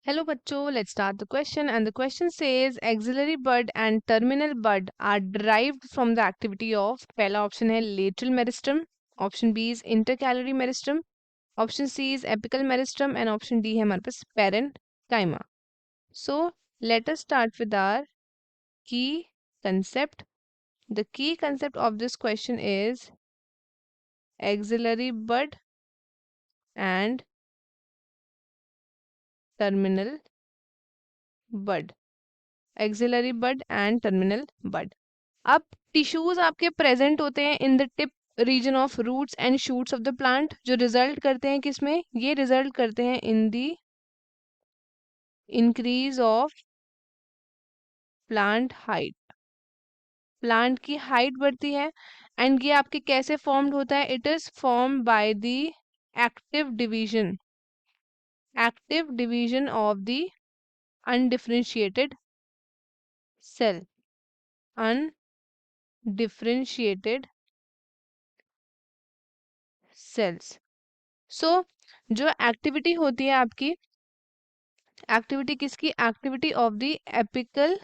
Hello bachcho, let's start the question and the question says axillary bud and terminal bud are derived from the activity of पहला option है lateral meristem, option B is intercalary meristem, option C is apical meristem and option D है हमारे पास parenchyma. So let us start with our key concept. The key concept of this question is axillary bud and terminal bud. Axillary bud and terminal bud. अब tissues आपके present होते हैं in the tip region of roots and shoots of the plant, जो result करते हैं किसमें? ये result करते हैं in the increase of plant height. Plant की हाइट बढ़ती है एंड ये आपके कैसे फॉर्म्ड होता है? It is form by the active division of the undifferentiated cell. Undifferentiated cells. So जो एक्टिविटी होती है आपकी, एक्टिविटी किसकी? Activity of the apical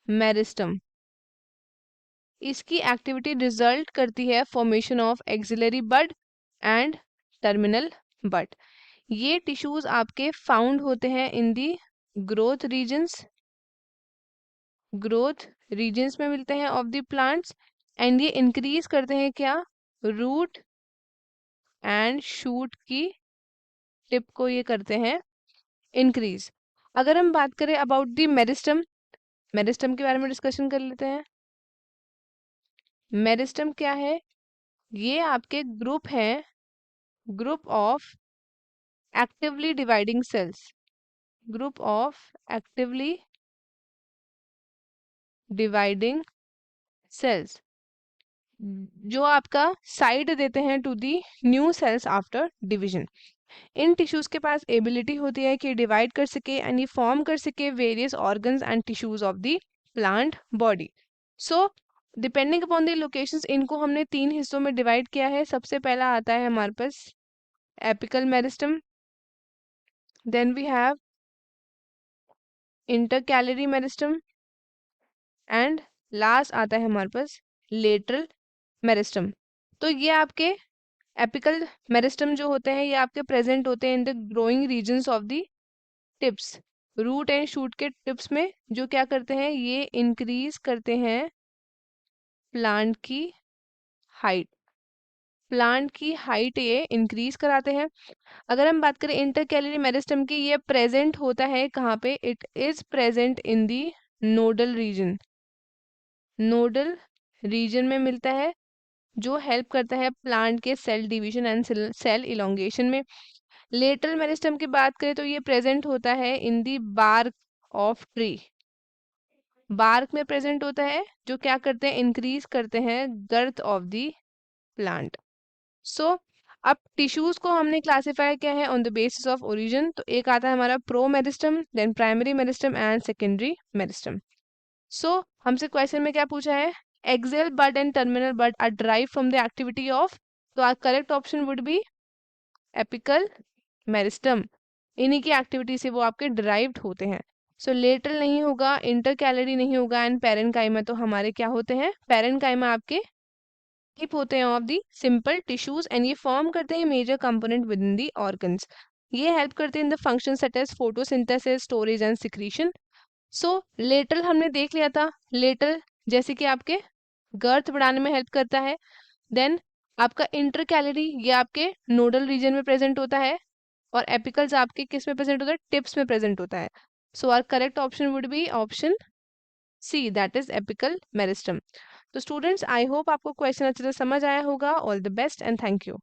meristem. इसकी एक्टिविटी रिजल्ट करती है formation of axillary bud and terminal bud. ये टिश्यूज आपके फाउंड होते हैं इन दी ग्रोथ रीजन्स में मिलते हैं ऑफ द प्लांट्स एंड ये इंक्रीज करते हैं क्या? रूट एंड शूट की टिप को ये करते हैं इंक्रीज. अगर हम बात करें अबाउट द मेरिस्टम के बारे में डिस्कशन कर लेते हैं. मेरिस्टम क्या है? ये आपके ग्रुप हैं, group of actively dividing cells. Group of actively dividing cells जो आपका साइड देते हैं to the new cells after division. इन टिश्यूज के पास एबिलिटी होती है कि डिवाइड कर सके एंड ये फॉर्म कर सके various organs and tissues of the plant body. So depending upon the locations इनको हमने 3 हिस्सों में डिवाइड किया है. सबसे पहला आता है हमारे पास apical meristem, then we have intercalary meristem and last आता है हमारे पास लेटरल मेरिस्टम. तो ये आपके एपिकल मेरिस्टम जो होते हैं ये आपके प्रेजेंट होते हैं in the growing regions of the tips. Root and shoot के टिप्स में जो क्या करते हैं? ये इंक्रीज करते हैं प्लांट की हाइट. प्लांट की हाइट ये इंक्रीज कराते हैं. अगर हम बात करें इंटरकैलरी मेरिस्टम की, ये प्रेजेंट होता है कहाँ पे? It is present in the nodal region में मिलता है, जो हेल्प करता है प्लांट के cell division and cell elongation में. लेटरल मेरिस्टम की बात करें तो ये प्रेजेंट होता है in the bark of tree. Bark में प्रेजेंट होता है, जो क्या करते हैं? इंक्रीज करते हैं गर्थ ऑफ दी प्लांट. सो अब टिश्यूज को हमने क्लासिफाई किया है on the basis of origin. तो एक आता है हमारा promeristem, then primary meristem and secondary meristem. So हमसे क्वेश्चन में क्या पूछा है? Axial bud and terminal bud are derived from the activity of. तो our correct option would be apical meristem. इन्हीं की एक्टिविटी से वो आपके डिराइव्ड होते हैं. सो लेटरल नहीं होगा, इंटरकैलरी नहीं होगा एंड पेरेन्काइमा तो हमारे क्या होते हैं? पेरेन्काइमा आपके टिप होते हैं of the simple tissues and ये फॉर्म करते हैं मेजर कंपोनेंट विद इन दी ऑर्गन्स. ये हेल्प करते हैं in the function such as photosynthesis, storage and secretion. So lateral हमने देख लिया था. लेटरल जैसे कि आपके गर्थ बढ़ाने में हेल्प करता है. देन आपका इंटरकैलरी ये आपके नोडल रीजन में प्रेजेंट होता है और एपिकल्स आपके किस में प्रेजेंट होता है? टिप्स में प्रेजेंट होता है. So our correct option would be option C, that is apical meristem. तो स्टूडेंट्स आई होप आपको क्वेश्चन अच्छे से समझ आया होगा. All the best and thank you.